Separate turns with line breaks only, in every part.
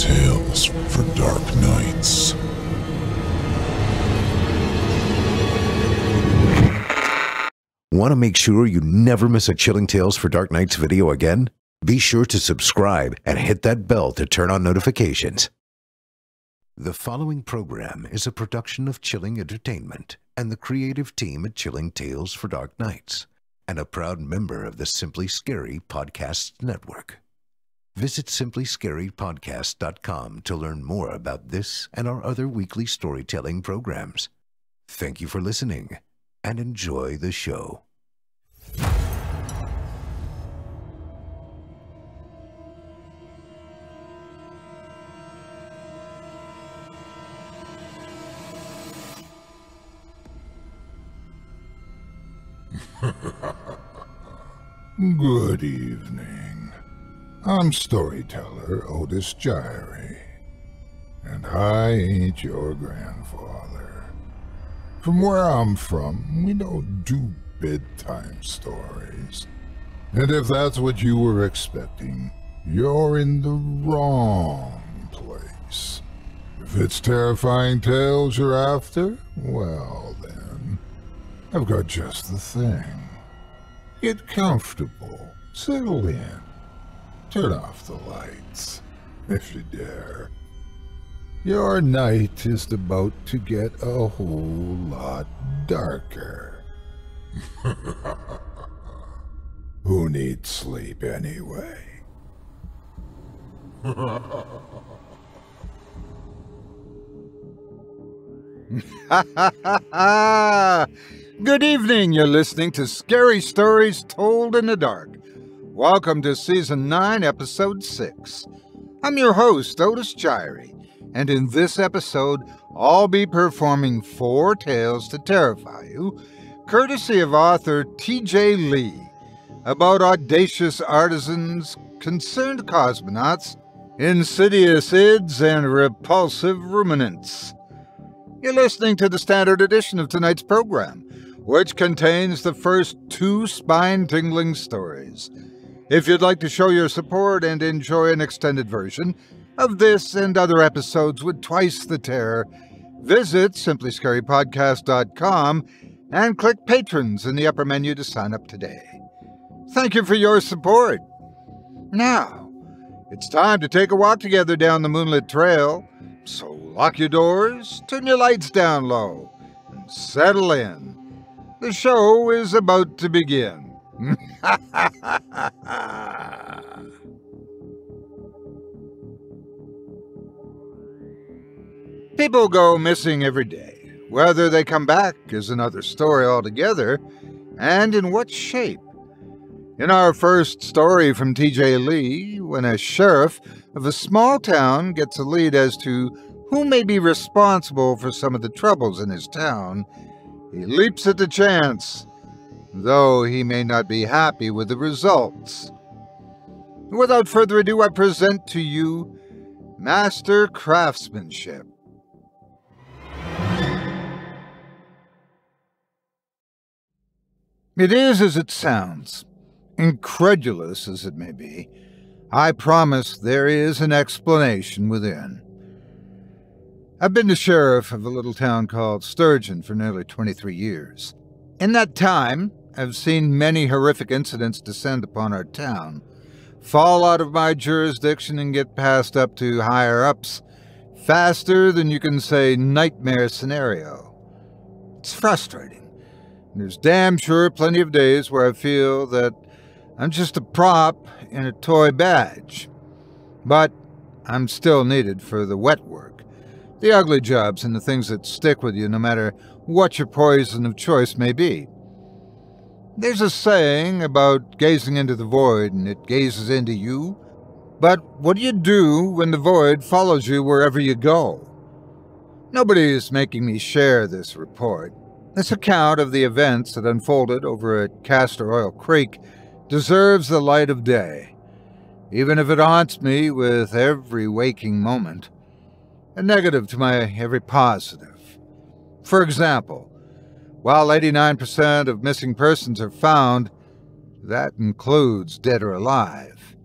Tales for Dark Nights.
Want to make sure you never miss a Chilling Tales for Dark Nights video again? Be sure to subscribe and hit that bell to turn on notifications. The following program is a production of Chilling Entertainment and the creative team at Chilling Tales for Dark Nights, and a proud member of the Simply Scary Podcasts Network. Visit simplyscarypodcast.com to learn more about this and our other weekly storytelling programs. Thank you for listening, and enjoy the show.
Good evening. I'm storyteller Otis Jiry, and I ain't your grandfather. From where I'm from, we don't do bedtime stories. And if that's what you were expecting, you're in the wrong place. If it's terrifying tales you're after, well then, I've got just the thing. Get comfortable, settle in, turn off the lights, if you dare. Your night is about to get a whole lot darker. Who needs sleep anyway?
Good evening, you're listening to Scary Stories Told in the Dark. Welcome to Season 9, Episode 6. I'm your host, Otis Jiry, and in this episode, I'll be performing 4 tales to terrify you, courtesy of author T.J.LEA, about audacious artisans, concerned cosmonauts, insidious ids, and repulsive ruminants. You're listening to the standard edition of tonight's program, which contains the first 2 spine-tingling stories. If you'd like to show your support and enjoy an extended version of this and other episodes with twice the terror, visit simplyscarypodcast.com and click Patrons in the upper menu to sign up today. Thank you for your support. Now, it's time to take a walk together down the moonlit trail, so lock your doors, turn your lights down low, and settle in. The show is about to begin. People go missing every day. Whether they come back is another story altogether, and in what shape. In our first story from T.J.LEA, when a sheriff of a small town gets a lead as to who may be responsible for some of the troubles in his town, he leaps at the chance, though he may not be happy with the results. Without further ado, I present to you Master Craftsmanship. It is as it sounds. Incredulous as it may be, I promise there is an explanation within. I've been the sheriff of a little town called Sturgeon for nearly 23 years. In that time, I've seen many horrific incidents descend upon our town, fall out of my jurisdiction and get passed up to higher-ups faster than you can say nightmare scenario. It's frustrating. There's damn sure plenty of days where I feel that I'm just a prop in a toy badge. But I'm still needed for the wet work, the ugly jobs, and the things that stick with you no matter what your poison of choice may be. There's a saying about gazing into the void and it gazes into you, but what do you do when the void follows you wherever you go? Nobody is making me share this report. This account of the events that unfolded over at Castor Oil Creek deserves the light of day, even if it haunts me with every waking moment, a negative to my every positive. For example, while 89% of missing persons are found, that includes dead or alive.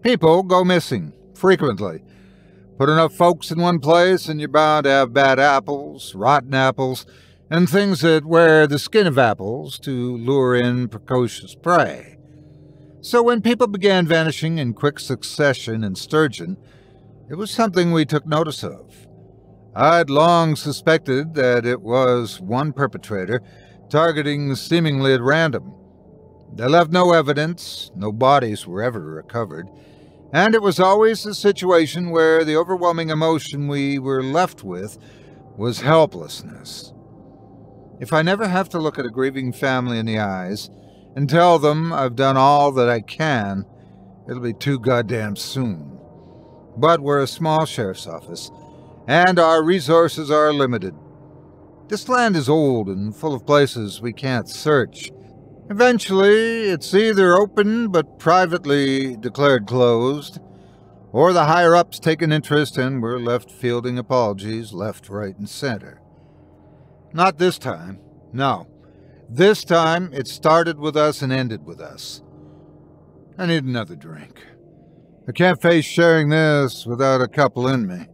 People go missing, frequently, Put enough folks in one place and you're bound to have bad apples, rotten apples, and things that wear the skin of apples to lure in precocious prey. So when people began vanishing in quick succession in Sturgeon, it was something we took notice of. I'd long suspected that it was one perpetrator targeting seemingly at random. They left no evidence, no bodies were ever recovered, and it was always a situation where the overwhelming emotion we were left with was helplessness. If I never have to look at a grieving family in the eyes and tell them I've done all that I can, it'll be too goddamn soon. But we're a small sheriff's office, and our resources are limited. This land is old and full of places we can't search. Eventually, it's either open but privately declared closed, or the higher-ups take an interest and we're left fielding apologies left, right, and center. Not this time. No. This time, it started with us and ended with us. I need another drink. I can't face sharing this without a couple in me.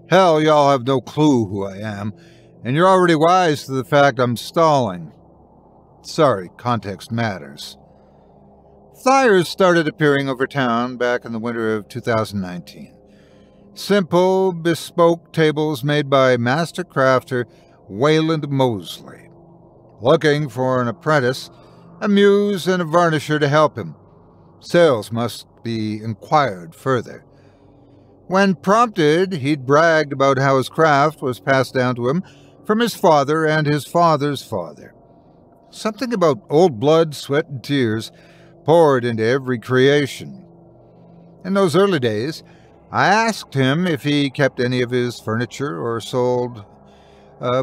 Hell, y'all have no clue who I am, and you're already wise to the fact I'm stalling. Sorry, context matters. Flyers started appearing over town back in the winter of 2019. Simple, bespoke tables made by master crafter Wayland Mosley, looking for an apprentice, a muse, and a varnisher to help him. Sales must be inquired further. When prompted, he'd bragged about how his craft was passed down to him from his father and his father's father. Something about old blood, sweat, and tears poured into every creation. In those early days, I asked him if he kept any of his furniture or sold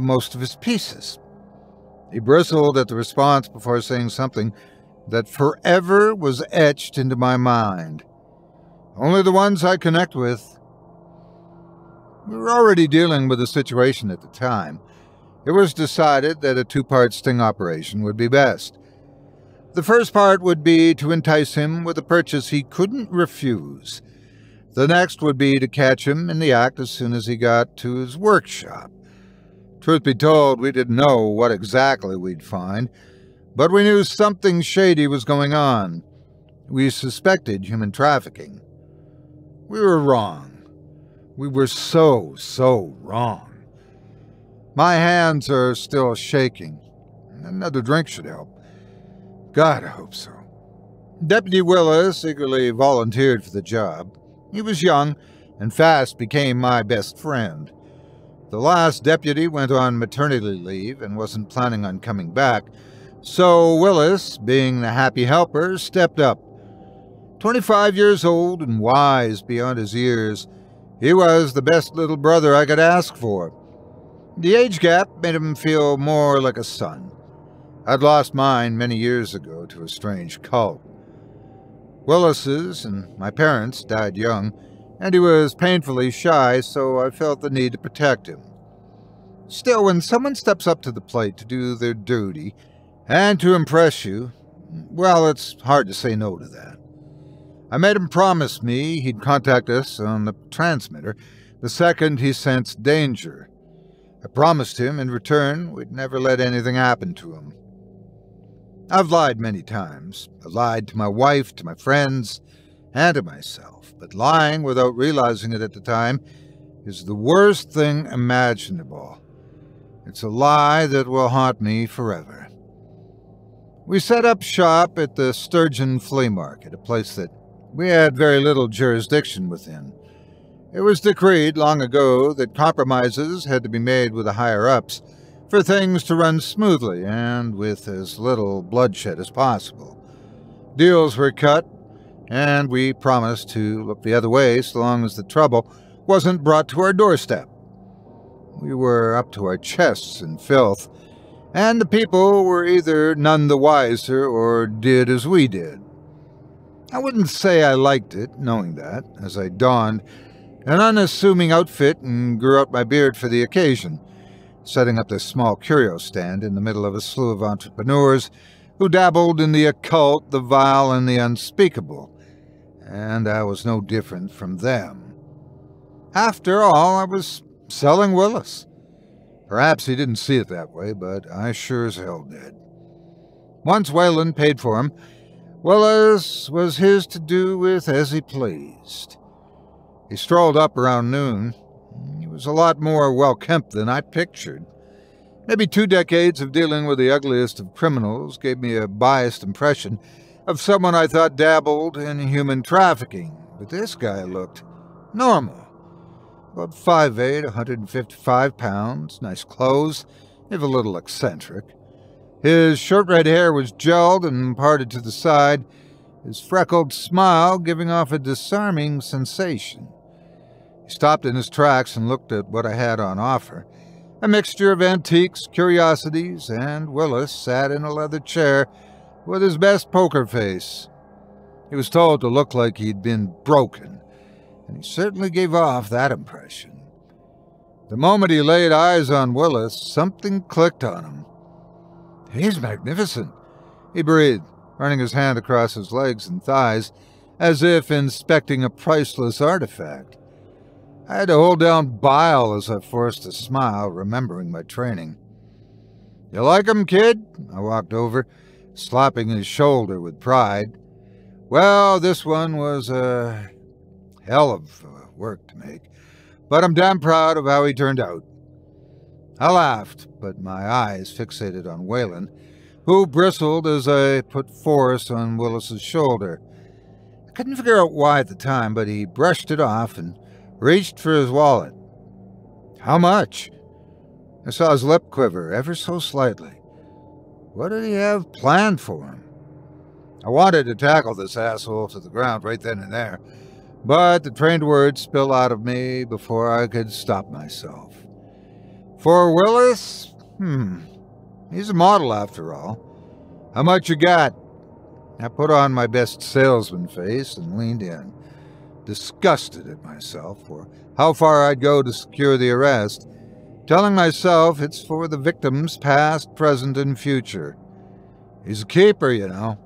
most of his pieces. He bristled at the response before saying something that forever was etched into my mind. Only the ones I connect with. We were already dealing with the situation at the time. It was decided that a two-part sting operation would be best. The first part would be to entice him with a purchase he couldn't refuse. The next would be to catch him in the act as soon as he got to his workshop. Truth be told, we didn't know what exactly we'd find, but we knew something shady was going on. We suspected human trafficking. We were wrong. We were so wrong. My hands are still shaking. Another drink should help. God, I hope so. Deputy Willis eagerly volunteered for the job. He was young and fast became my best friend. The last deputy went on maternity leave and wasn't planning on coming back, so Willis, being the happy helper, stepped up. 25 years old and wise beyond his years, he was the best little brother I could ask for. The age gap made him feel more like a son. I'd lost mine many years ago to a strange cult. Willis's and my parents died young, and he was painfully shy, so I felt the need to protect him. Still, when someone steps up to the plate to do their duty and to impress you, well, it's hard to say no to that. I made him promise me he'd contact us on the transmitter the second he sensed danger. I promised him in return we'd never let anything happen to him. I've lied many times. I've lied to my wife, to my friends, and to myself. But lying without realizing it at the time is the worst thing imaginable. It's a lie that will haunt me forever. We set up shop at the Sturgeon Flea Market, a place that we had very little jurisdiction within. It was decreed long ago that compromises had to be made with the higher-ups for things to run smoothly and with as little bloodshed as possible. Deals were cut, and we promised to look the other way so long as the trouble wasn't brought to our doorstep. We were up to our chests in filth, and the people were either none the wiser or did as we did. I wouldn't say I liked it, knowing that, as I donned an unassuming outfit and grew out my beard for the occasion, setting up this small curio stand in the middle of a slew of entrepreneurs who dabbled in the occult, the vile, and the unspeakable, and I was no different from them. After all, I was selling Willis. Perhaps he didn't see it that way, but I sure as hell did. Once Wayland paid for him, Willis was his to do with as he pleased. He strolled up around noon. He was a lot more well-kempt than I pictured. Maybe 2 decades of dealing with the ugliest of criminals gave me a biased impression of someone I thought dabbled in human trafficking, but this guy looked normal. About 5'8", 155 pounds, nice clothes, if a little eccentric. His short red hair was gelled and parted to the side, his freckled smile giving off a disarming sensation. He stopped in his tracks and looked at what I had on offer. A mixture of antiques, curiosities, and Willis sat in a leather chair with his best poker face. He was told to look like he'd been broken, and he certainly gave off that impression. The moment he laid eyes on Willis, something clicked on him. "He's magnificent," he breathed, running his hand across his legs and thighs, as if inspecting a priceless artifact. I had to hold down bile as I forced a smile, remembering my training. "You like him, kid?" I walked over, slapping his shoulder with pride. Well, this one was a hell of work to make, but I'm damn proud of how he turned out. I laughed, but my eyes fixated on Wayland, who bristled as I put force on Willis's shoulder. I couldn't figure out why at the time, but he brushed it off and reached for his wallet. "How much?" I saw his lip quiver ever so slightly. What did he have planned for him? I wanted to tackle this asshole to the ground right then and there, but the trained words spilled out of me before I could stop myself. For Willis? He's a model after all. "How much you got?" I put on my best salesman face and leaned in, disgusted at myself for how far I'd go to secure the arrest, telling myself it's for the victims past, present, and future. He's a keeper, you know.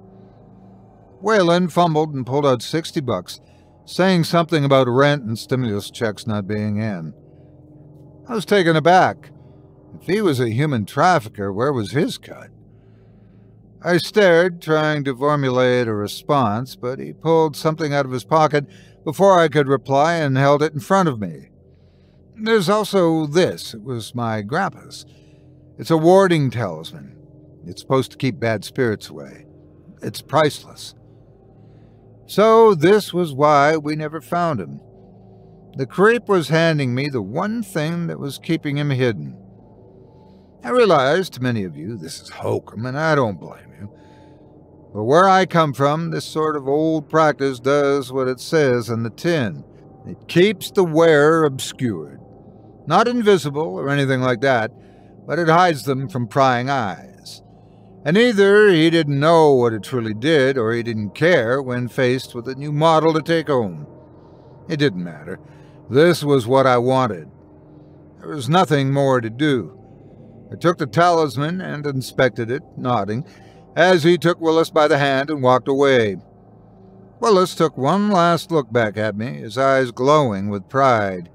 Wayland fumbled and pulled out $60, saying something about rent and stimulus checks not being in. I was taken aback. If he was a human trafficker, where was his cut? I stared, trying to formulate a response, but he pulled something out of his pocket before I could reply and held it in front of me. "There's also this." It was my grandpa's. "It's a warding talisman. It's supposed to keep bad spirits away. It's priceless." So this was why we never found him. The creep was handing me the one thing that was keeping him hidden. I realize to many of you this is hokum, and I don't blame you. But where I come from, this sort of old practice does what it says on the tin. It keeps the wearer obscured. Not invisible or anything like that, but it hides them from prying eyes. And either he didn't know what it truly did, or he didn't care when faced with a new model to take home. It didn't matter. This was what I wanted. There was nothing more to do. I took the talisman and inspected it, nodding, as he took Willis by the hand and walked away. Willis took one last look back at me, his eyes glowing with pride.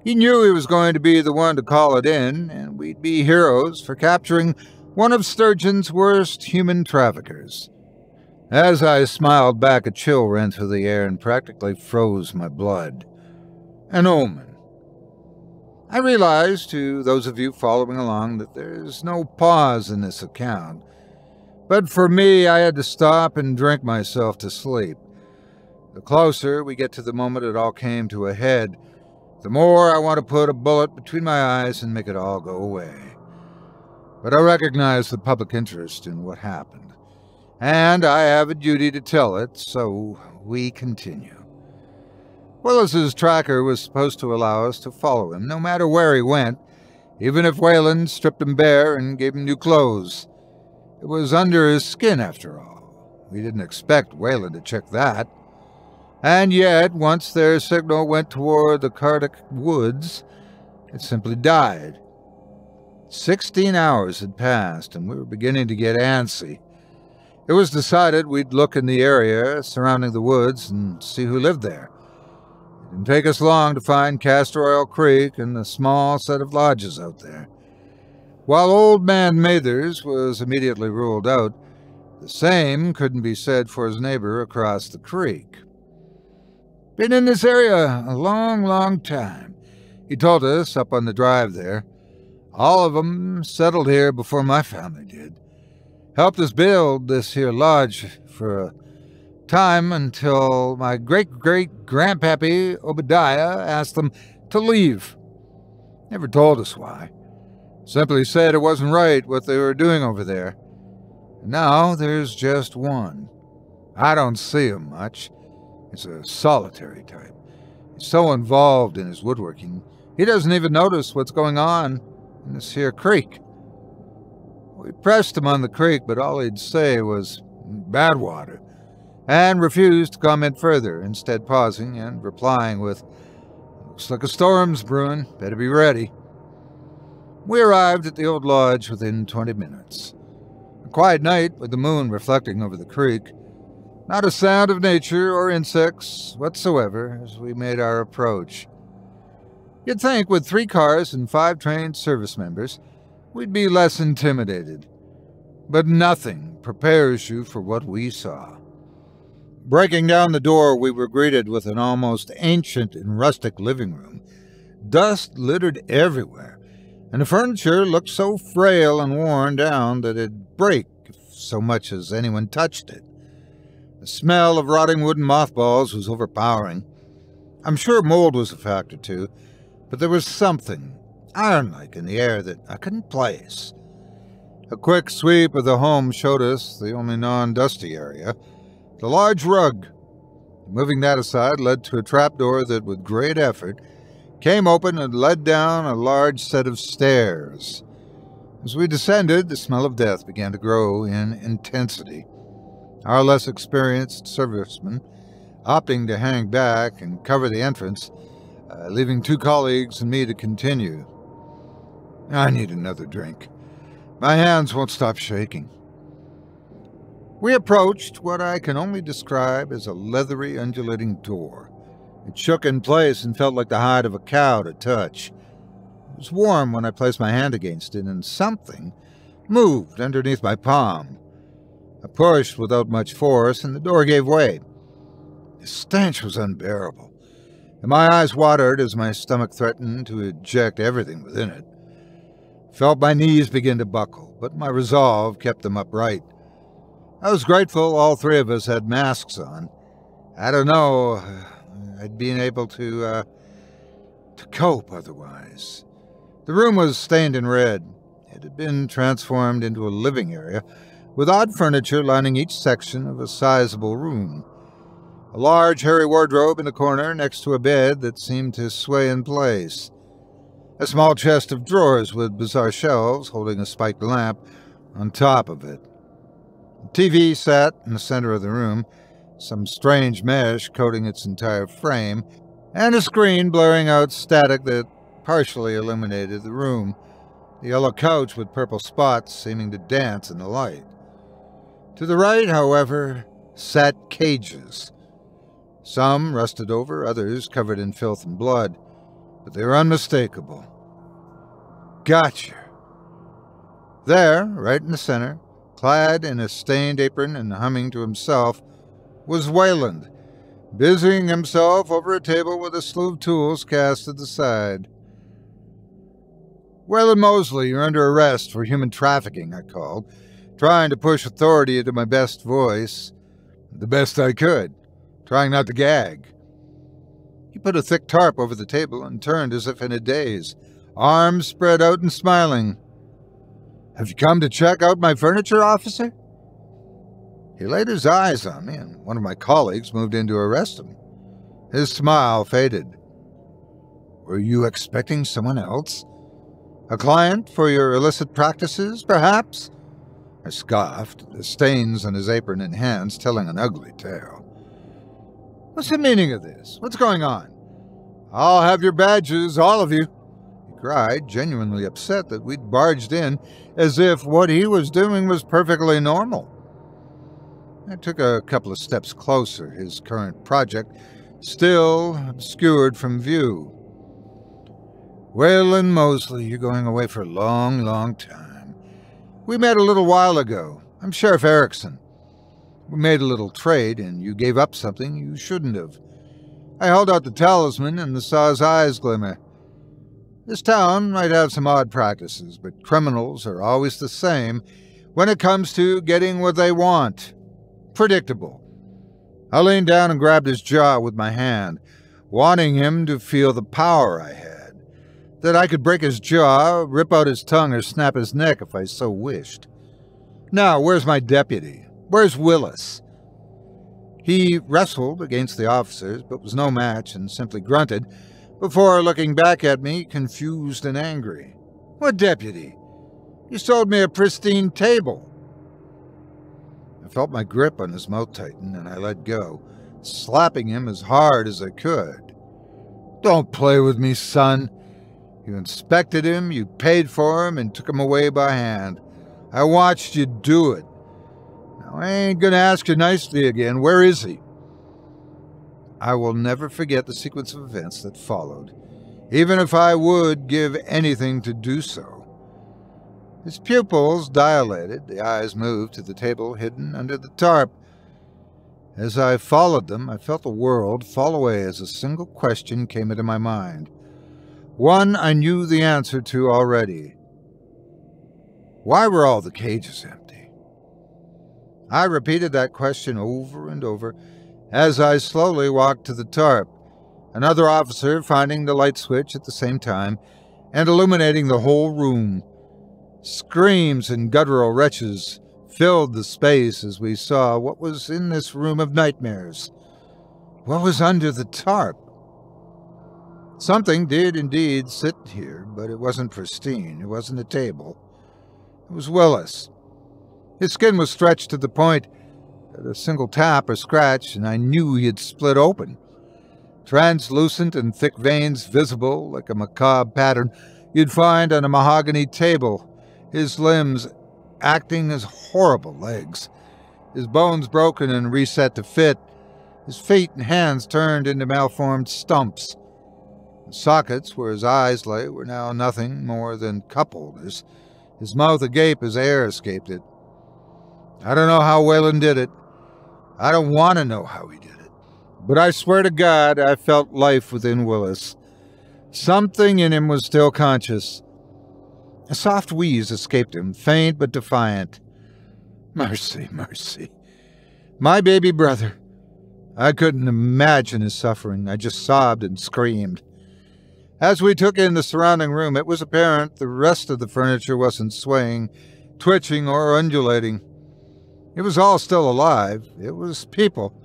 He knew he was going to be the one to call it in, and we'd be heroes for capturing one of Sturgeon's worst human traffickers. As I smiled back, a chill ran through the air and practically froze my blood. An omen. I realize, to those of you following along, that there's no pause in this account. But for me, I had to stop and drink myself to sleep. The closer we get to the moment it all came to a head, the more I want to put a bullet between my eyes and make it all go away. But I recognize the public interest in what happened, and I have a duty to tell it, so we continue. Willis's tracker was supposed to allow us to follow him, no matter where he went, even if Wayland stripped him bare and gave him new clothes. It was under his skin, after all. We didn't expect Wayland to check that. And yet, once their signal went toward the Cardick woods, it simply died. 16 hours had passed, and we were beginning to get antsy. It was decided we'd look in the area surrounding the woods and see who lived there. Didn't take us long to find Castor Oil Creek and the small set of lodges out there. While Old Man Mathers was immediately ruled out, the same couldn't be said for his neighbor across the creek. Been in this area a long time, he told us up on the drive there. All of them settled here before my family did. Helped us build this here lodge for a time until my great-great-grandpappy Obadiah asked them to leave. Never told us why. Simply said it wasn't right what they were doing over there. And now there's just one. I don't see him much. He's a solitary type. He's so involved in his woodworking, he doesn't even notice what's going on in this here creek. We pressed him on the creek, but all he'd say was bad water, and refused to comment further, instead pausing and replying with, "Looks like a storm's brewing, better be ready." We arrived at the old lodge within 20 minutes. A quiet night with the moon reflecting over the creek. Not a sound of nature or insects whatsoever as we made our approach. You'd think with 3 cars and 5 trained service members, we'd be less intimidated. But nothing prepares you for what we saw. Breaking down the door, we were greeted with an almost ancient and rustic living room. Dust littered everywhere, and the furniture looked so frail and worn down that it'd break if so much as anyone touched it. The smell of rotting wood and mothballs was overpowering. I'm sure mold was a factor too, but there was something iron-like in the air that I couldn't place. A quick sweep of the home showed us the only non-dusty area, the large rug. Moving that aside led to a trapdoor that, with great effort, came open and led down a large set of stairs. As we descended, the smell of death began to grow in intensity. Our less experienced servicemen opting to hang back and cover the entrance, leaving 2 colleagues and me to continue. I need another drink. My hands won't stop shaking. We approached what I can only describe as a leathery, undulating door. It shook in place and felt like the hide of a cow to touch. It was warm when I placed my hand against it, and something moved underneath my palm. I pushed without much force, and the door gave way. The stench was unbearable, and my eyes watered as my stomach threatened to eject everything within it. I felt my knees begin to buckle, but my resolve kept them upright. I was grateful all 3 of us had masks on. I don't know, I'd been able to cope otherwise. The room was stained in red. It had been transformed into a living area, with odd furniture lining each section of a sizable room. A large, hairy wardrobe in the corner next to a bed that seemed to sway in place. A small chest of drawers with bizarre shelves holding a spiked lamp on top of it. The TV sat in the center of the room, some strange mesh coating its entire frame, and a screen blurring out static that partially illuminated the room, the yellow couch with purple spots seeming to dance in the light. To the right, however, sat cages. Some rusted over, others covered in filth and blood, but they were unmistakable. Gotcha. There, right in the center, clad in a stained apron and humming to himself, was Wayland, busying himself over a table with a slew of tools cast to the side. "Wayland Mosley, you're under arrest for human trafficking," I called, trying to push authority into my best voice, the best I could, trying not to gag. He put a thick tarp over the table and turned as if in a daze, arms spread out and smiling. "Have you come to check out my furniture, officer?" He laid his eyes on me, and one of my colleagues moved in to arrest him. His smile faded. "Were you expecting someone else? A client for your illicit practices, perhaps?" I scoffed, the stains on his apron and hands telling an ugly tale. "What's the meaning of this? What's going on? I'll have your badges, all of you," he cried, genuinely upset that we'd barged in as if what he was doing was perfectly normal. I took a couple of steps closer, his current project still obscured from view. "Wayland Mosley, you're going away for a long, long time. We met a little while ago. I'm Sheriff Erickson. We made a little trade, and you gave up something you shouldn't have." I held out the talisman and saw his eyes glimmer. "This town might have some odd practices, but criminals are always the same when it comes to getting what they want. Predictable." I leaned down and grabbed his jaw with my hand, wanting him to feel the power I had, that I could break his jaw, rip out his tongue, or snap his neck if I so wished. "Now, where's my deputy? Where's Willis?" He wrestled against the officers, but was no match and simply grunted before looking back at me, confused and angry. "What deputy? You sold me a pristine table." I felt my grip on his mouth tighten, and I let go, slapping him as hard as I could. "Don't play with me, son. You inspected him, you paid for him, and took him away by hand. I watched you do it. Now, I ain't gonna ask you nicely again. Where is he?" I will never forget the sequence of events that followed, even if I would give anything to do so. His pupils dilated, the eyes moved to the table hidden under the tarp. As I followed them, I felt the world fall away as a single question came into my mind. One I knew the answer to already. Why were all the cages empty? I repeated that question over and over as I slowly walked to the tarp, another officer finding the light switch at the same time and illuminating the whole room. Screams and guttural retches filled the space as we saw what was in this room of nightmares. What was under the tarp? Something did indeed sit here, but it wasn't pristine. It wasn't a table. It was Willis. His skin was stretched to the point that a single tap or scratch, and I knew he had split open. Translucent and thick veins visible like a macabre pattern you'd find on a mahogany table, his limbs acting as horrible legs, his bones broken and reset to fit, his feet and hands turned into malformed stumps. The sockets where his eyes lay were now nothing more than cup holders, his mouth agape as air escaped it. I don't know how Wayland did it. I don't want to know how he did it. But I swear to God, I felt life within Willis. Something in him was still conscious. A soft wheeze escaped him, faint but defiant. Mercy, mercy. My baby brother. I couldn't imagine his suffering. I just sobbed and screamed. As we took in the surrounding room, it was apparent the rest of the furniture wasn't swaying, twitching, or undulating. It was all still alive. It was people.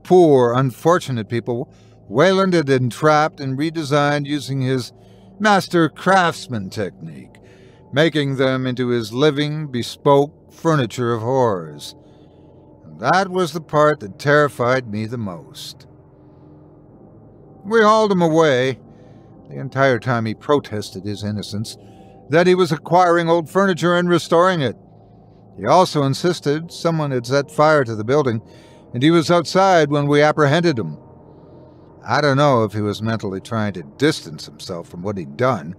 Poor, unfortunate people Wayland had entrapped and redesigned using his master craftsman technique, making them into his living, bespoke furniture of horrors. And that was the part that terrified me the most. We hauled him away. The entire time he protested his innocence, that he was acquiring old furniture and restoring it. He also insisted someone had set fire to the building, and he was outside when we apprehended him. I don't know if he was mentally trying to distance himself from what he'd done,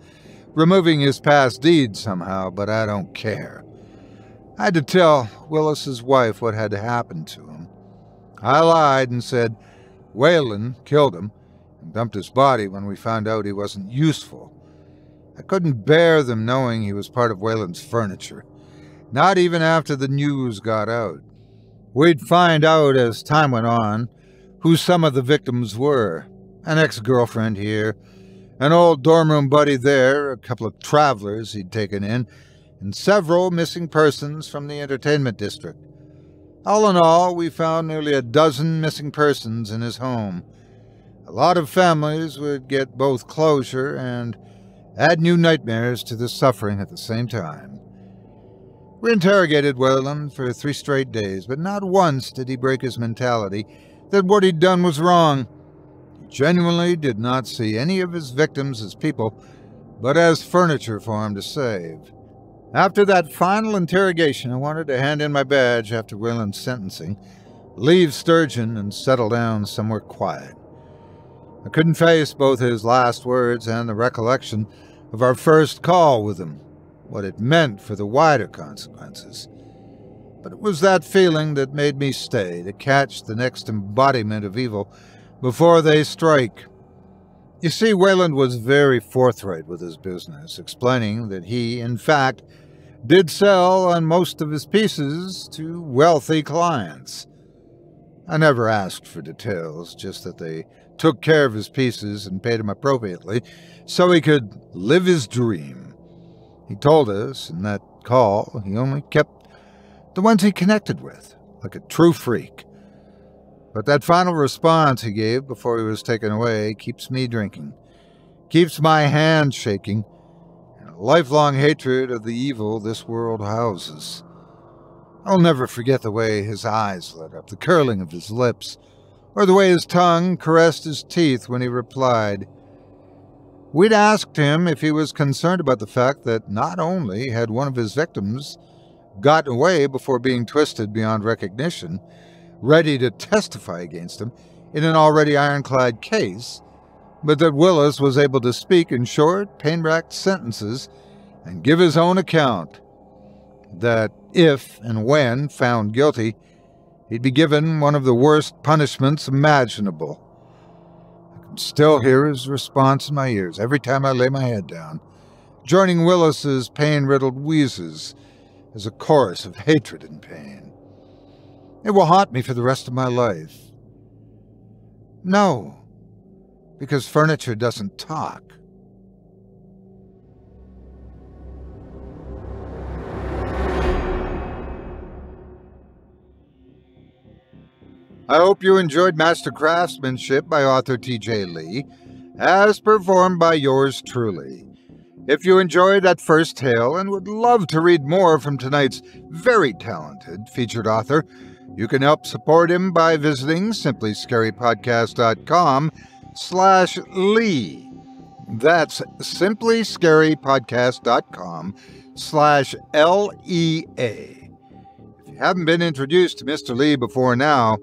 removing his past deeds somehow, but I don't care. I had to tell Willis's wife what had happened to him. I lied and said Wayland killed him and dumped his body when we found out he wasn't useful. I couldn't bear them knowing he was part of Wayland's furniture, not even after the news got out. We'd find out as time went on who some of the victims were. An ex-girlfriend here, an old dorm room buddy there, a couple of travelers he'd taken in, and several missing persons from the entertainment district. All in all, we found nearly a dozen missing persons in his home. A lot of families would get both closure and add new nightmares to the suffering at the same time. We interrogated Wayland for 3 straight days, but not once did he break his mentality that what he'd done was wrong. He genuinely did not see any of his victims as people, but as furniture for him to save. After that final interrogation, I wanted to hand in my badge after Wayland's sentencing, leave Sturgeon, and settle down somewhere quiet. I couldn't face both his last words and the recollection of our first call with him, what it meant for the wider consequences. But it was that feeling that made me stay, to catch the next embodiment of evil before they strike. You see, Wayland was very forthright with his business, explaining that he, in fact, did sell on most of his pieces to wealthy clients. I never asked for details, just that they took care of his pieces and paid him appropriately so he could live his dream. He told us in that call he only kept the ones he connected with, like a true freak. But that final response he gave before he was taken away keeps me drinking, keeps my hand shaking, and a lifelong hatred of the evil this world houses. I'll never forget the way his eyes lit up, the curling of his lips, or the way his tongue caressed his teeth when he replied. We'd asked him if he was concerned about the fact that not only had one of his victims gotten away before being twisted beyond recognition, ready to testify against him in an already ironclad case, but that Willis was able to speak in short, pain-racked sentences and give his own account. That if and when found guilty, he'd be given one of the worst punishments imaginable. I can still hear his response in my ears every time I lay my head down, joining Willis's pain-riddled wheezes as a chorus of hatred and pain. It will haunt me for the rest of my life. No, because furniture doesn't talk. I hope you enjoyed Master Craftsmanship by author T.J.LEA, as performed by yours truly. If you enjoyed that first tale and would love to read more from tonight's very talented featured author, you can help support him by visiting simplyscarypodcast.com/Lee. That's simplyscarypodcast.com/LEA. If you haven't been introduced to Mr. Lee before now,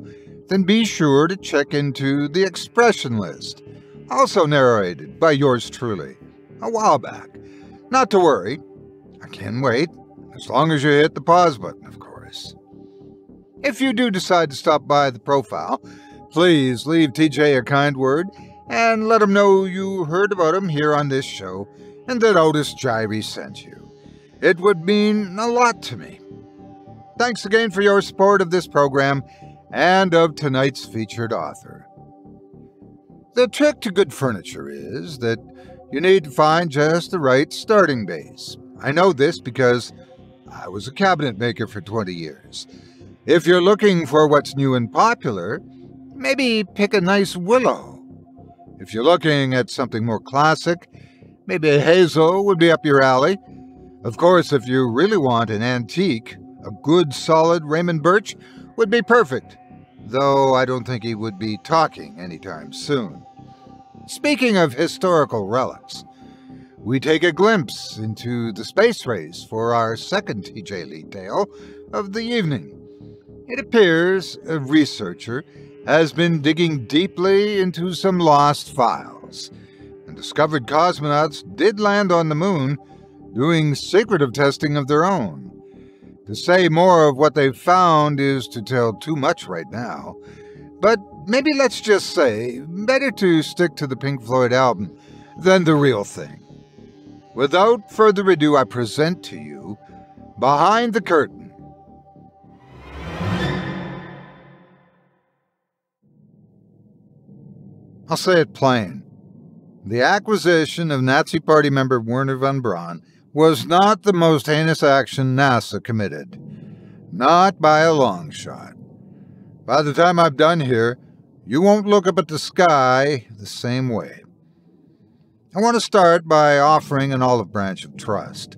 then be sure to check into The Expression List, also narrated by yours truly, a while back. Not to worry, I can wait, as long as you hit the pause button, of course. If you do decide to stop by the profile, please leave TJ a kind word and let him know you heard about him here on this show and that Otis Jiry sent you. It would mean a lot to me. Thanks again for your support of this program and of tonight's featured author. The trick to good furniture is that you need to find just the right starting base. I know this because I was a cabinet maker for 20 years. If you're looking for what's new and popular, maybe pick a nice willow. If you're looking at something more classic, maybe a hazel would be up your alley. Of course, if you really want an antique, a good solid Raymond birch would be perfect, though I don't think he would be talking anytime soon. Speaking of historical relics, we take a glimpse into the space race for our second T.J.LEA tale of the evening. It appears a researcher has been digging deeply into some lost files and discovered cosmonauts did land on the moon doing secretive testing of their own. To say more of what they've found is to tell too much right now, but maybe let's just say better to stick to the Pink Floyd album than the real thing. Without further ado, I present to you Behind the Curtain. I'll say it plain. The acquisition of Nazi Party member Werner von Braun was not the most heinous action NASA committed. Not by a long shot. By the time I'm done here, you won't look up at the sky the same way. I want to start by offering an olive branch of trust.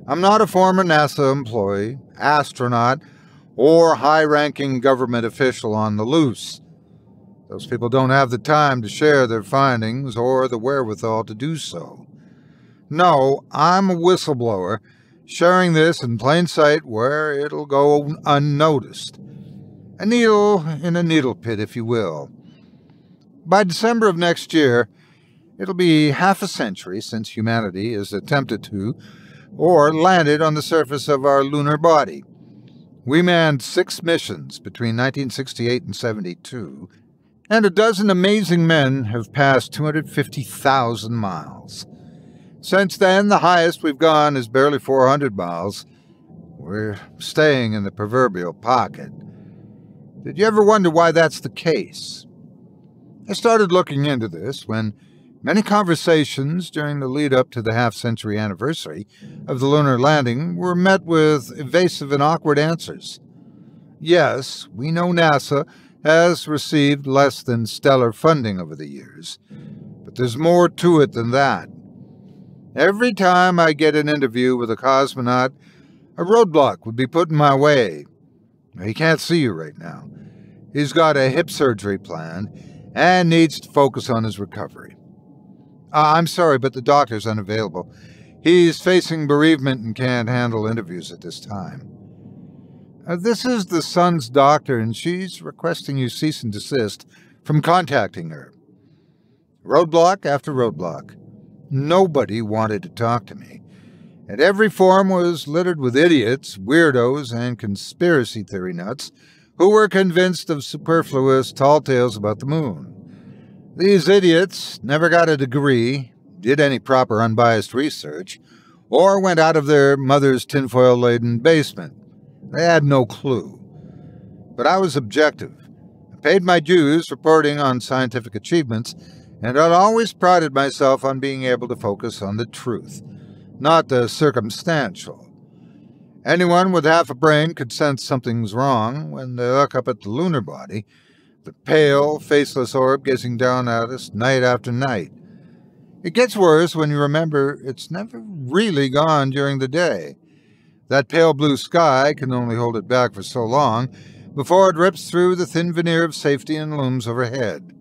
I'm not a former NASA employee, astronaut, or high-ranking government official on the loose. Those people don't have the time to share their findings or the wherewithal to do so. No, I'm a whistleblower, sharing this in plain sight where it'll go unnoticed. A needle in a needle pit, if you will. By December of next year, it'll be half a century since humanity has attempted to, or landed on the surface of our lunar body. We manned 6 missions between 1968 and 72, and a dozen amazing men have passed 250,000 miles. Since then, the highest we've gone is barely 400 miles. We're staying in the proverbial pocket. Did you ever wonder why that's the case? I started looking into this when many conversations during the lead-up to the half-century anniversary of the lunar landing were met with evasive and awkward answers. Yes, we know NASA has received less than stellar funding over the years, but there's more to it than that. Every time I get an interview with a cosmonaut, a roadblock would be put in my way. He can't see you right now. He's got a hip surgery planned and needs to focus on his recovery. I'm sorry, but the doctor's unavailable. He's facing bereavement and can't handle interviews at this time. This is the son's doctor, and she's requesting you cease and desist from contacting her. Roadblock after roadblock. Nobody wanted to talk to me, and every forum was littered with idiots, weirdos, and conspiracy theory nuts who were convinced of superfluous tall tales about the moon. These idiots never got a degree, did any proper unbiased research, or went out of their mother's tinfoil-laden basement. They had no clue. But I was objective. I paid my dues reporting on scientific achievements, and I'd always prided myself on being able to focus on the truth, not the circumstantial. Anyone with half a brain could sense something's wrong when they look up at the lunar body, the pale, faceless orb gazing down at us night after night. It gets worse when you remember it's never really gone during the day. That pale blue sky can only hold it back for so long before it rips through the thin veneer of safety and looms overhead.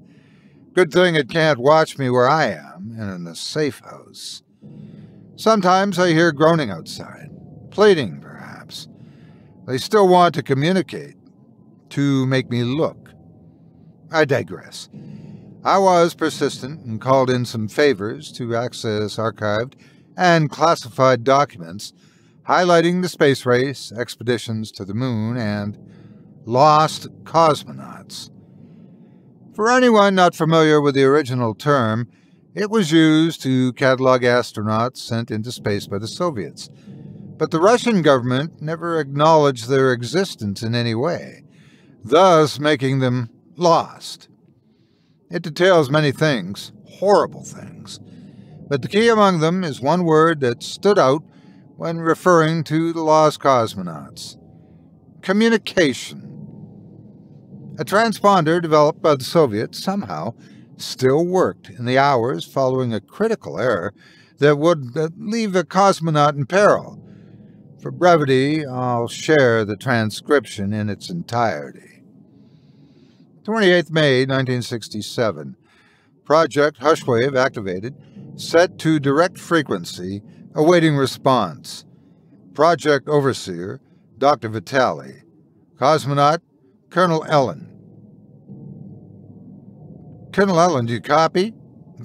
Good thing it can't watch me where I am, and in the safe house. Sometimes I hear groaning outside, pleading perhaps. They still want to communicate, to make me look. I digress. I was persistent and called in some favors to access archived and classified documents highlighting the space race, expeditions to the moon, and lost cosmonauts. For anyone not familiar with the original term, it was used to catalog astronauts sent into space by the Soviets. But the Russian government never acknowledged their existence in any way, thus making them lost. It details many things, horrible things, but the key among them is one word that stood out when referring to the lost cosmonauts: communication. A transponder developed by the Soviets somehow still worked in the hours following a critical error that would leave a cosmonaut in peril. For brevity, I'll share the transcription in its entirety. 28th May, 1967. Project Hushwave activated, set to direct frequency, awaiting response. Project Overseer, Dr. Vitali. Cosmonaut, Colonel Ellen. Colonel Ellen, do you copy?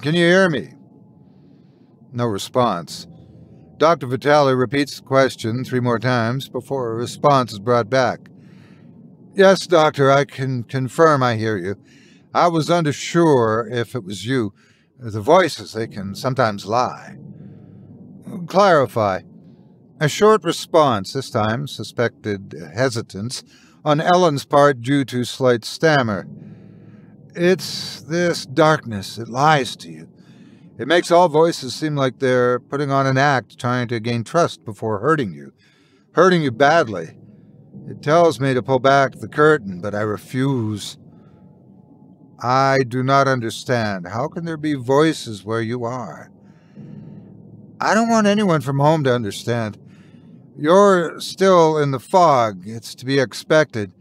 Can you hear me? No response. Dr. Vitali repeats the question 3 more times before a response is brought back. Yes, Doctor, I can confirm I hear you. I was unsure if it was you. The voices, they can sometimes lie. Clarify. A short response, this time suspected hesitance, on Ellen's part due to slight stammer. It's this darkness, it lies to you. It makes all voices seem like they're putting on an act, trying to gain trust before hurting you badly. It tells me to pull back the curtain, but I refuse. I do not understand. How can there be voices where you are? I don't want anyone from home to understand. You're still in the fog. It's to be expected.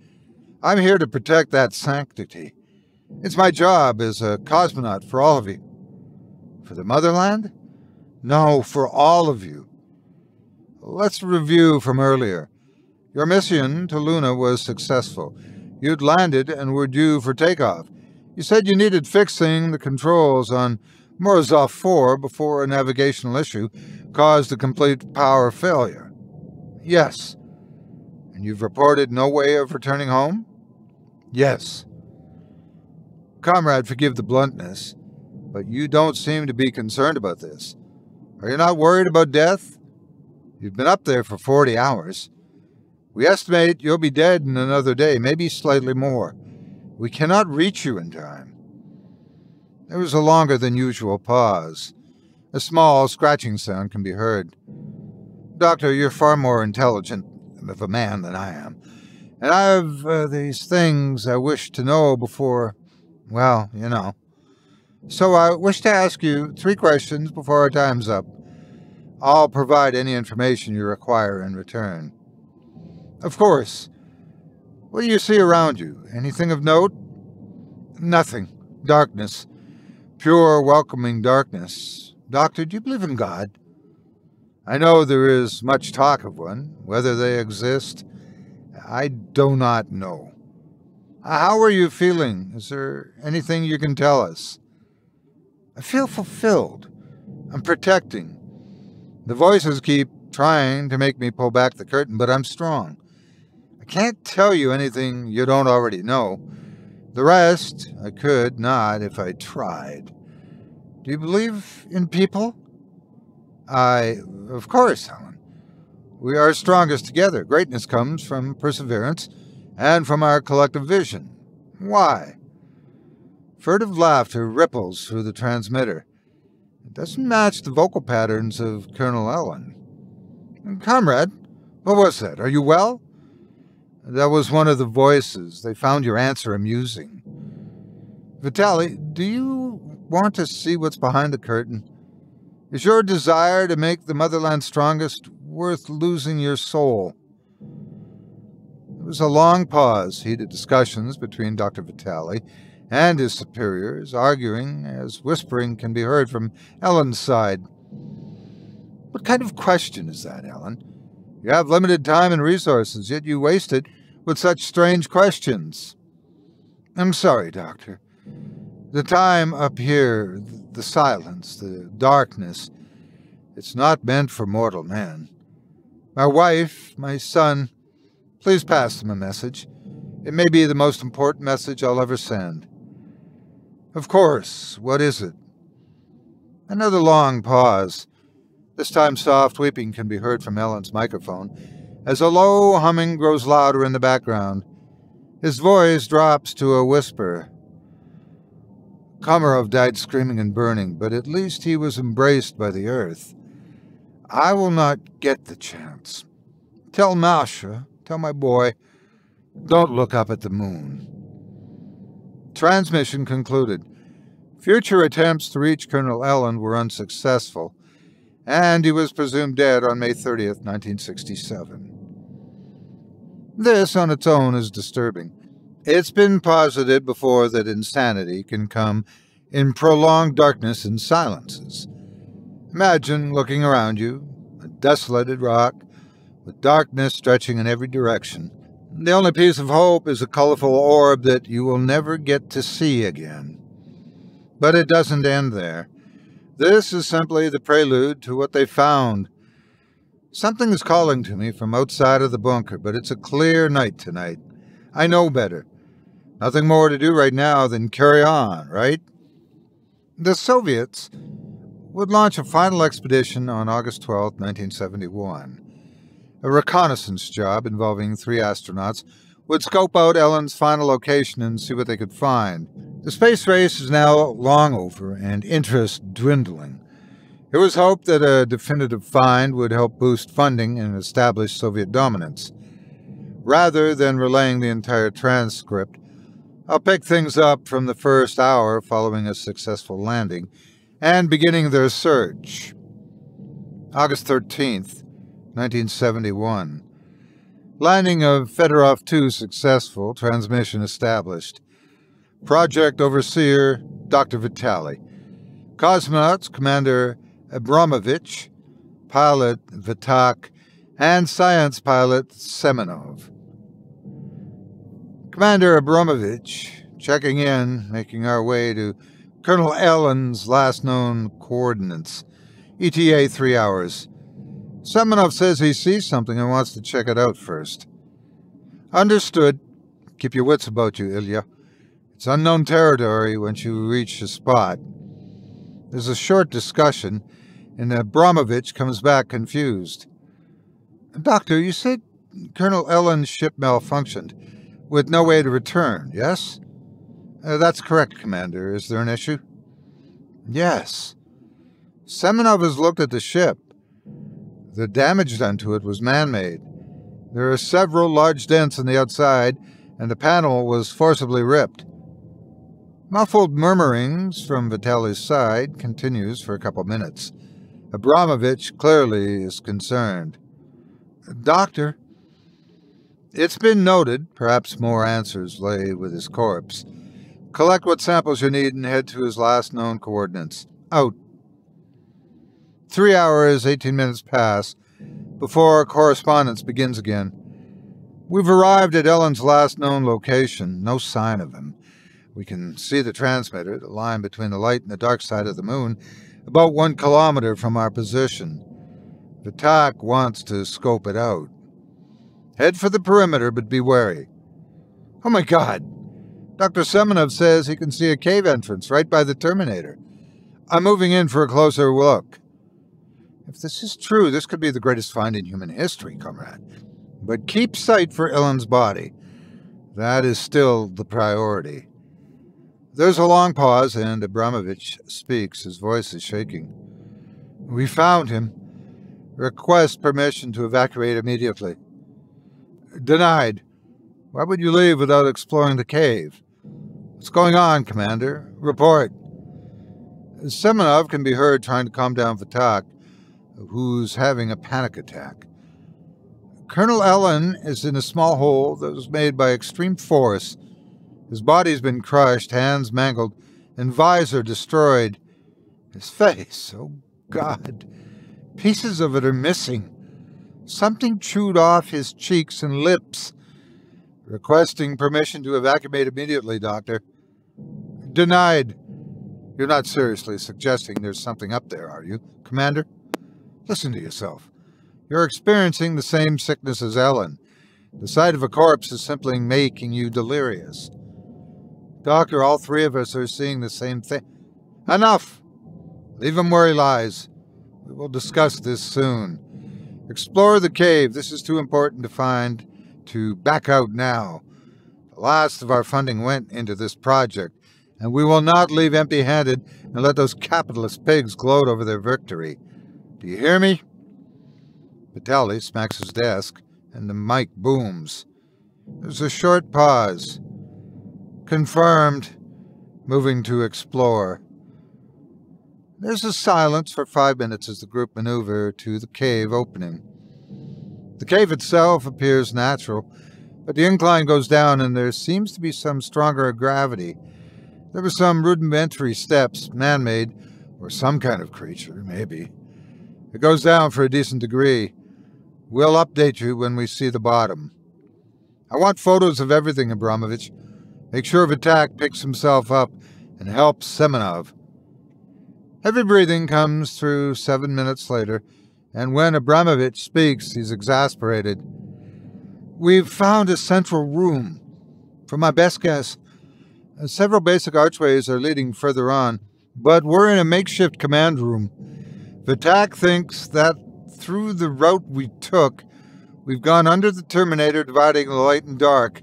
I'm here to protect that sanctity. It's my job as a cosmonaut for all of you. For the motherland? No, for all of you. Let's review from earlier. Your mission to Luna was successful. You'd landed and were due for takeoff. You said you needed fixing the controls on Morozov 4 before a navigational issue caused a complete power failure. Yes. And you've reported no way of returning home? Yes. Comrade, forgive the bluntness, but you don't seem to be concerned about this. Are you not worried about death? You've been up there for 40 hours. We estimate you'll be dead in another day, maybe slightly more. We cannot reach you in time. There was a longer than usual pause. A small scratching sound can be heard. Doctor, you're far more intelligent of a man than I am. And I have these things I wish to know before, well, you know. So I wish to ask you 3 questions before our time's up. I'll provide any information you require in return. Of course. What do you see around you? Anything of note? Nothing. Darkness. Pure, welcoming darkness. Doctor, do you believe in God? I know there is much talk of one. Whether they exist, I do not know. How are you feeling? Is there anything you can tell us? I feel fulfilled. I'm protecting. The voices keep trying to make me pull back the curtain, but I'm strong. I can't tell you anything you don't already know. The rest, I could not if I tried. Do you believe in people? Of course, Helen. We are strongest together. Greatness comes from perseverance and from our collective vision. Why? Furtive laughter ripples through the transmitter. It doesn't match the vocal patterns of Colonel Ellen. Comrade, what was that? Are you well? That was one of the voices. They found your answer amusing. Vitaly, do you want to see what's behind the curtain? Is your desire to make the motherland strongest worth losing your soul? There was a long pause, heated discussions between Dr. Vitaly and his superiors, arguing as whispering can be heard from Ellen's side. What kind of question is that, Ellen? You have limited time and resources, yet you waste it with such strange questions. I'm sorry, Doctor. The time up here, the silence, the darkness, it's not meant for mortal man. My wife, my son, please pass them a message. It may be the most important message I'll ever send. Of course, what is it? Another long pause. This time soft weeping can be heard from Ellen's microphone, as a low humming grows louder in the background. His voice drops to a whisper. Komarov died screaming and burning, but at least he was embraced by the earth. I will not get the chance. Tell Masha, tell my boy, don't look up at the moon. Transmission concluded. Future attempts to reach Colonel Ellen were unsuccessful, and he was presumed dead on May 30th, 1967. This, on its own, is disturbing. It's been posited before that insanity can come in prolonged darkness and silences. Imagine looking around you, a desolated rock, with darkness stretching in every direction. The only piece of hope is a colorful orb that you will never get to see again. But it doesn't end there. This is simply the prelude to what they found. Something is calling to me from outside of the bunker, but it's a clear night tonight. I know better. Nothing more to do right now than carry on, right? The Soviets would launch a final expedition on August 12, 1971. A reconnaissance job involving 3 astronauts would scope out Ellen's final location and see what they could find. The space race is now long over and interest dwindling. It was hoped that a definitive find would help boost funding and establish Soviet dominance. Rather than relaying the entire transcript, I'll pick things up from the first hour following a successful landing and beginning their search. August 13th, 1971. Landing of Fedorov 2 successful, transmission established. Project Overseer, Dr. Vitaly. Cosmonauts, Commander Abramovich, Pilot Vitak, and Science Pilot Semenov. Commander Abramovich, Checking in, making our way to Colonel Ellen's last known coordinates. ETA 3 hours. Semenov says he sees something and wants to check it out first. Understood. Keep your wits about you, Ilya. It's unknown territory once you reach the spot. There's a short discussion, and Abramovich comes back confused. Doctor, you said Colonel Ellen's ship malfunctioned, with no way to return, yes? That's correct, Commander. Is there an issue? Yes. Semenov has looked at the ship. The damage done to it was man-made. There are several large dents on the outside, and the panel was forcibly ripped. Muffled murmurings from Vitaly's side continues for a couple minutes. Abramovich clearly is concerned. Doctor, it's been noted, perhaps more answers lay with his corpse. Collect what samples you need and head to his last known coordinates. Out. 3 hours, 18 minutes pass before correspondence begins again. We've arrived at Ellen's last known location. No sign of him. We can see the transmitter, the line between the light and the dark side of the moon, about 1 kilometer from our position. Vitak wants to scope it out. Head for the perimeter, but be wary. Oh my God! Dr. Semenov says he can see a cave entrance right by the Terminator. I'm moving in for a closer look. If this is true, this could be the greatest find in human history, comrade. But keep sight for Ellen's body. That is still the priority. There's a long pause, and Abramovich speaks. His voice is shaking. We found him. Request permission to evacuate immediately. Denied. Why would you leave without exploring the cave? What's going on, Commander? Report. Semenov can be heard trying to calm down Vitak, who's having a panic attack. Colonel Ellen is in a small hole that was made by extreme force. His body's been crushed, hands mangled, and visor destroyed. His face, oh God, pieces of it are missing. Something chewed off his cheeks and lips. Requesting permission to evacuate immediately, Doctor. Denied. You're not seriously suggesting there's something up there, are you, Commander? Listen to yourself. You're experiencing the same sickness as Ellen. The sight of a corpse is simply making you delirious. Doctor, all 3 of us are seeing the same thing. Enough! Leave him where he lies. We will discuss this soon. Explore the cave. This is too important to find to back out now. The last of our funding went into this project, and we will not leave empty-handed and let those capitalist pigs gloat over their victory. Do you hear me? Vitaly smacks his desk, and the mic booms. There's a short pause. Confirmed. Moving to explore. There's a silence for 5 minutes as the group maneuver to the cave opening. The cave itself appears natural, but the incline goes down and there seems to be some stronger gravity. There were some rudimentary steps, man-made, or some kind of creature, maybe. It goes down for a decent degree. We'll update you when we see the bottom. I want photos of everything, Abramovich. Make sure Vitak picks himself up and helps Semenov. Heavy breathing comes through 7 minutes later, and when Abramovich speaks, he's exasperated. We've found a central room. For my best guess, several basic archways are leading further on, but we're in a makeshift command room. Vitak thinks that through the route we took, we've gone under the Terminator, dividing the light and dark.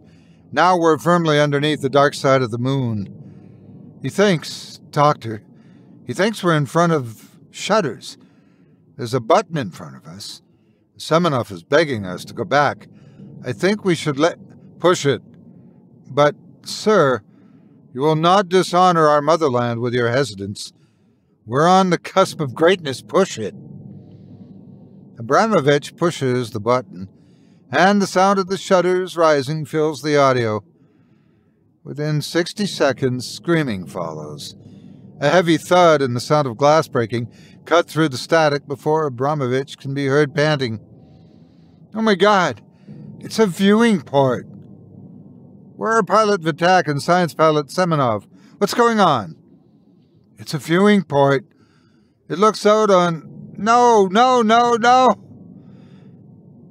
Now we're firmly underneath the dark side of the moon. He thinks, Doctor, we're in front of shutters. There's a button in front of us. Semenov is begging us to go back. I think we should push it. But, sir, you will not dishonor our motherland with your hesitance. We're on the cusp of greatness. Push it. Abramovich pushes the button, and the sound of the shutters rising fills the audio. Within 60 seconds, screaming follows. A heavy thud and the sound of glass breaking cut through the static before Abramovich can be heard panting. Oh my God, it's a viewing port. Where are Pilot Vitak and Science Pilot Semenov? What's going on? It's a viewing port. It looks out on... No!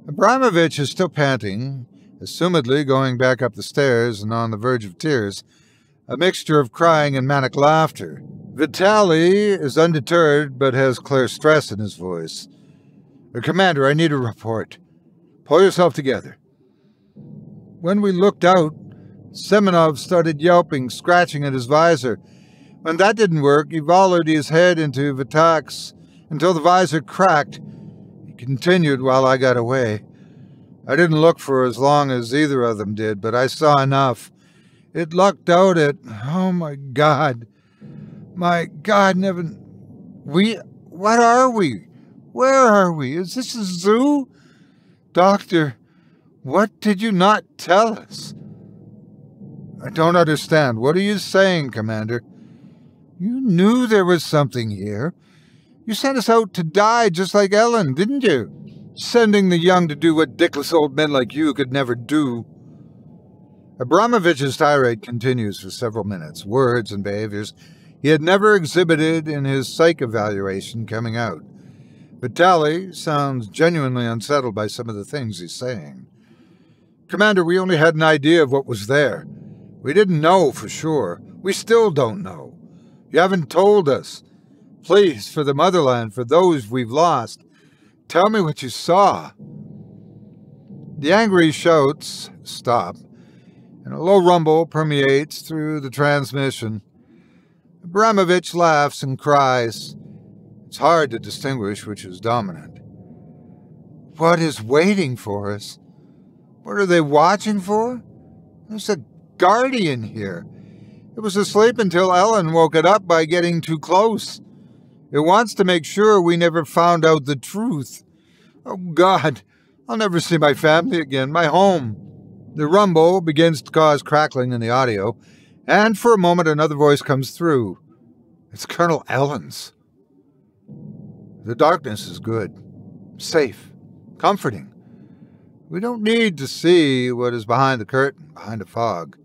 Abramovich is still panting, assumedly going back up the stairs and on the verge of tears, a mixture of crying and manic laughter. Vitaly is undeterred, but has clear stress in his voice. Commander, I need a report. Pull yourself together. When we looked out, Semenov started yelping, scratching at his visor. When that didn't work, he volleyed his head into Vitak's until the visor cracked. He continued while I got away. I didn't look for as long as either of them did, but I saw enough. It lucked out at... Oh, my God. My God, Nevin. What are we? Where are we? Is this a zoo? Doctor, what did you not tell us? I don't understand. What are you saying, Commander? You knew there was something here. You sent us out to die just like Ellen, didn't you? Sending the young to do what dickless old men like you could never do. Abramovich's tirade continues for several minutes, words and behaviors he had never exhibited in his psych evaluation coming out. Vitaly sounds genuinely unsettled by some of the things he's saying. Commander, we only had an idea of what was there. We didn't know for sure. We still don't know. You haven't told us. Please, for the motherland, for those we've lost, tell me what you saw. The angry shouts stop, and a low rumble permeates through the transmission. Abramovich laughs and cries. It's hard to distinguish which is dominant. What is waiting for us? What are they watching for? There's a guardian here. It was asleep until Ellen woke it up by getting too close. It wants to make sure we never found out the truth. Oh, God, I'll never see my family again, my home. The rumble begins to cause crackling in the audio, and for a moment another voice comes through. It's Colonel Ellen's. The darkness is good, safe, comforting. We don't need to see what is behind the curtain, behind the fog.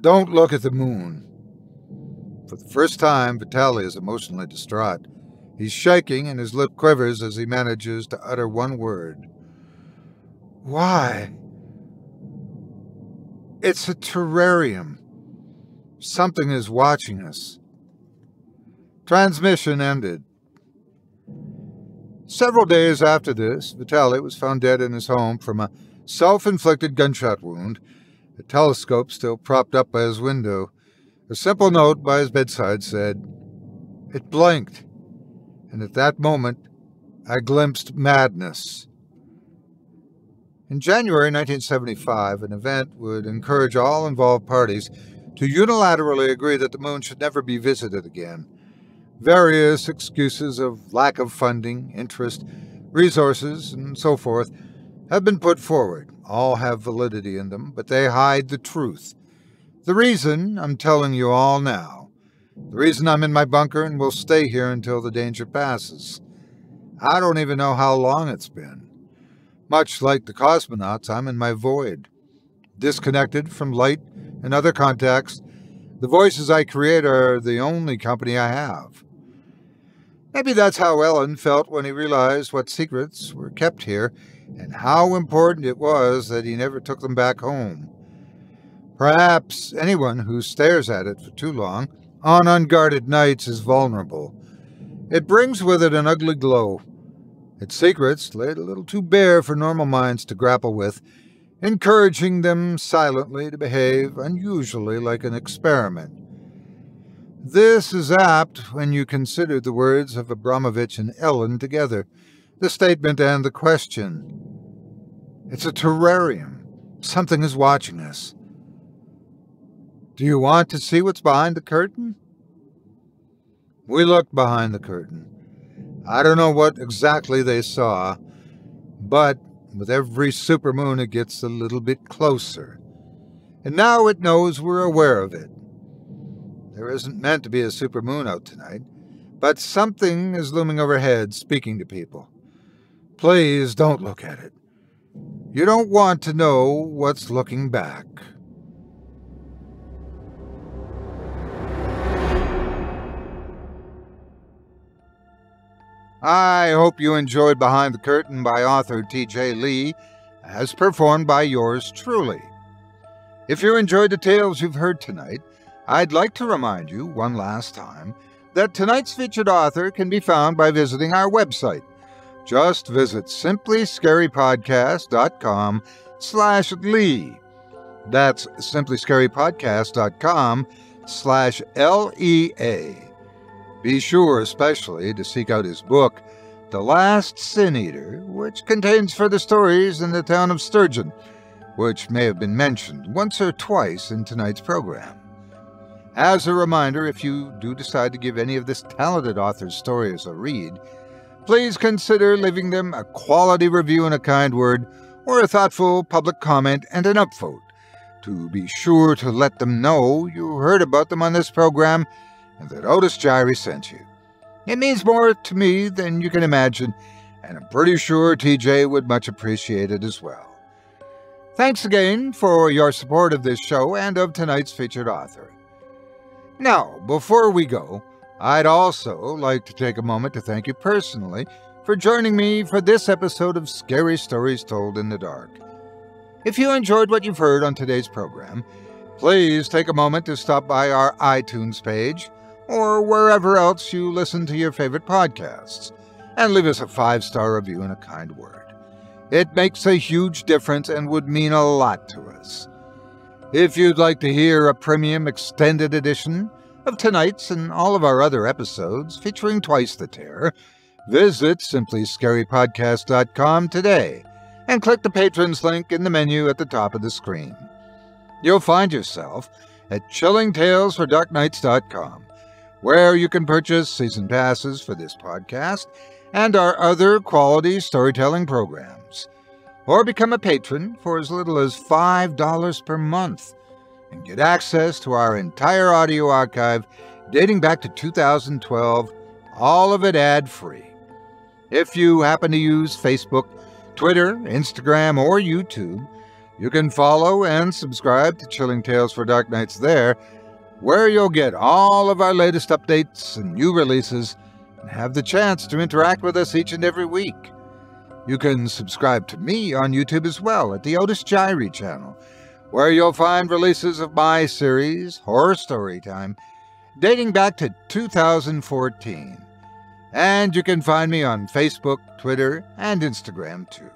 Don't look at the moon. For the first time, Vitaly is emotionally distraught. He's shaking and his lip quivers as he manages to utter one word. Why? It's a terrarium. Something is watching us. Transmission ended. Several days after this, Vitaly was found dead in his home from a self-inflicted gunshot wound, a telescope still propped up by his window. A simple note by his bedside said, It blinked, and at that moment I glimpsed madness. In January 1975, an event would encourage all involved parties to unilaterally agree that the moon should never be visited again. Various excuses of lack of funding, interest, resources, and so forth have been put forward. All have validity in them, but they hide the truth. The reason I'm telling you all now. The reason I'm in my bunker and will stay here until the danger passes. I don't even know how long it's been. Much like the cosmonauts, I'm in my void. Disconnected from light and other contacts, the voices I create are the only company I have. Maybe that's how Ellen felt when he realized what secrets were kept here and how important it was that he never took them back home. Perhaps anyone who stares at it for too long on unguarded nights is vulnerable. It brings with it an ugly glow. Its secrets laid a little too bare for normal minds to grapple with, encouraging them silently to behave unusually like an experiment. This is apt when you consider the words of Abramovich and Ellen together, the statement and the question. It's a terrarium. Something is watching us. Do you want to see what's behind the curtain? We looked behind the curtain. I don't know what exactly they saw, but with every supermoon it gets a little bit closer. And now it knows we're aware of it. There isn't meant to be a supermoon out tonight, but something is looming overhead, speaking to people. Please don't look at it. You don't want to know what's looking back. I hope you enjoyed Behind the Curtain by author T.J.LEA, as performed by yours truly. If you enjoyed the tales you've heard tonight, I'd like to remind you one last time that tonight's featured author can be found by visiting our website. Just visit simplyscarypodcast.com/Lee. That's simplyscarypodcast.com/LEA. Be sure especially to seek out his book, The Last Sin Eater, which contains further stories in the town of Sturgeon, which may have been mentioned once or twice in tonight's program. As a reminder, if you do decide to give any of this talented author's stories a read, please consider leaving them a quality review and a kind word, or a thoughtful public comment and an upvote, to be sure to let them know you heard about them on this program and that Otis Jiry sent you. It means more to me than you can imagine, and I'm pretty sure TJ would much appreciate it as well. Thanks again for your support of this show and of tonight's featured author. Now, before we go, I'd also like to take a moment to thank you personally for joining me for this episode of Scary Stories Told in the Dark. If you enjoyed what you've heard on today's program, please take a moment to stop by our iTunes page or wherever else you listen to your favorite podcasts and leave us a 5-star review and a kind word. It makes a huge difference and would mean a lot to us. If you'd like to hear a premium extended edition of tonight's and all of our other episodes featuring Twice the Terror, visit simplyscarypodcast.com today and click the Patrons link in the menu at the top of the screen. You'll find yourself at chillingtalesfordarknights.com, where you can purchase season passes for this podcast and our other quality storytelling programs, or become a patron for as little as $5 per month and get access to our entire audio archive dating back to 2012, all of it ad-free. If you happen to use Facebook, Twitter, Instagram, or YouTube, you can follow and subscribe to Chilling Tales for Dark Nights there, where you'll get all of our latest updates and new releases and have the chance to interact with us each and every week. You can subscribe to me on YouTube as well at the Otis Jiry channel, where you'll find releases of my series, Horror Storytime, dating back to 2014. And you can find me on Facebook, Twitter, and Instagram too.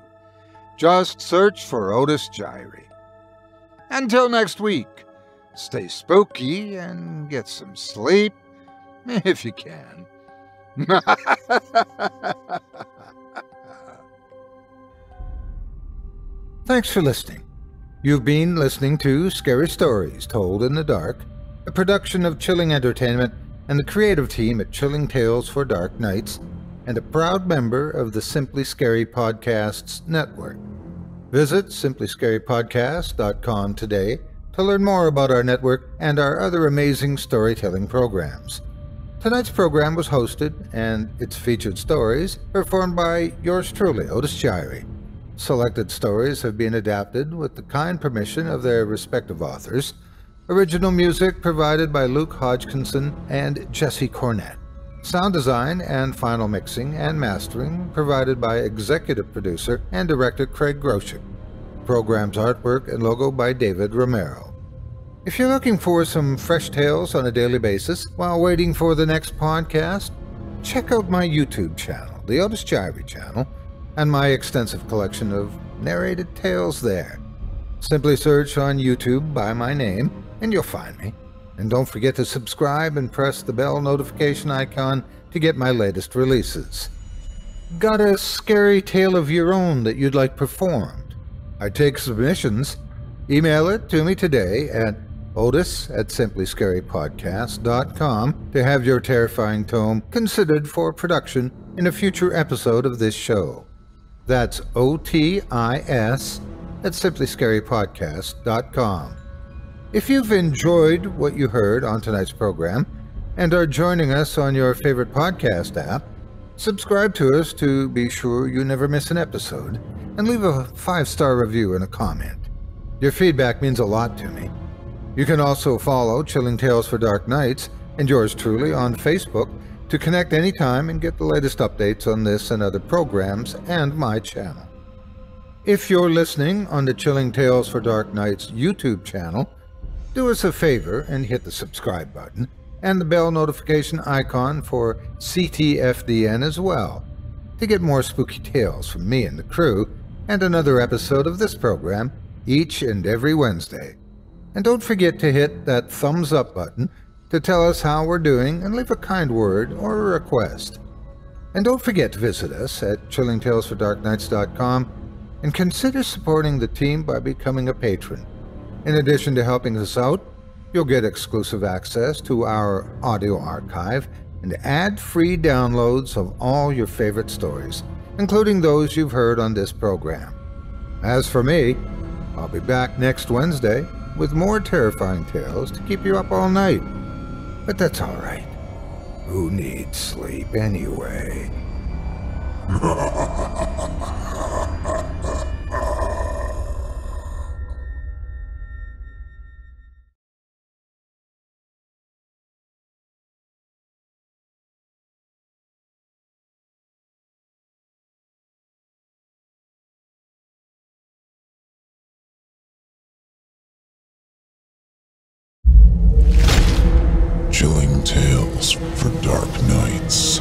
Just search for Otis Jiry. Until next week, stay spooky and get some sleep, if you can. Thanks for listening. You've been listening to Scary Stories Told in the Dark, a production of Chilling Entertainment and the creative team at Chilling Tales for Dark Nights, and a proud member of the Simply Scary Podcasts Network. Visit simplyscarypodcast.com today to learn more about our network and our other amazing storytelling programs. Tonight's program was hosted and its featured stories performed by yours truly, Otis Jiry. Selected stories have been adapted with the kind permission of their respective authors. Original music provided by Luke Hodgkinson and Jesse Cornett. Sound design and final mixing and mastering provided by executive producer and director Craig Groshek. Program's artwork and logo by David Romero. If you're looking for some fresh tales on a daily basis while waiting for the next podcast, check out my YouTube channel, the Otis Jiry channel, and my extensive collection of narrated tales there. Simply search on YouTube by my name and you'll find me. And don't forget to subscribe and press the bell notification icon to get my latest releases. Got a scary tale of your own that you'd like performed? I take submissions. Email it to me today at otis@simplyscarypodcast.com to have your terrifying tome considered for production in a future episode of this show. That's otis@simplyscarypodcast.com. If you've enjoyed what you heard on tonight's program and are joining us on your favorite podcast app, subscribe to us to be sure you never miss an episode, and leave a 5-star review and a comment. Your feedback means a lot to me. You can also follow Chilling Tales for Dark Nights and yours truly on Facebook to connect anytime and get the latest updates on this and other programs and my channel. If you're listening on the Chilling Tales for Dark Nights YouTube channel, do us a favor and hit the subscribe button and the bell notification icon for ctfdn as well, to get more spooky tales from me and the crew, and another episode of this program each and every Wednesday. And don't forget to hit that thumbs up button to tell us how we're doing and leave a kind word or a request. And don't forget to visit us at chillingtalesfordarknights.com and consider supporting the team by becoming a patron. In addition to helping us out, you'll get exclusive access to our audio archive and ad-free downloads of all your favorite stories, including those you've heard on this program. As for me, I'll be back next Wednesday with more terrifying tales to keep you up all night. But that's all right. Who needs sleep anyway?
Chilling Tales for Dark Nights.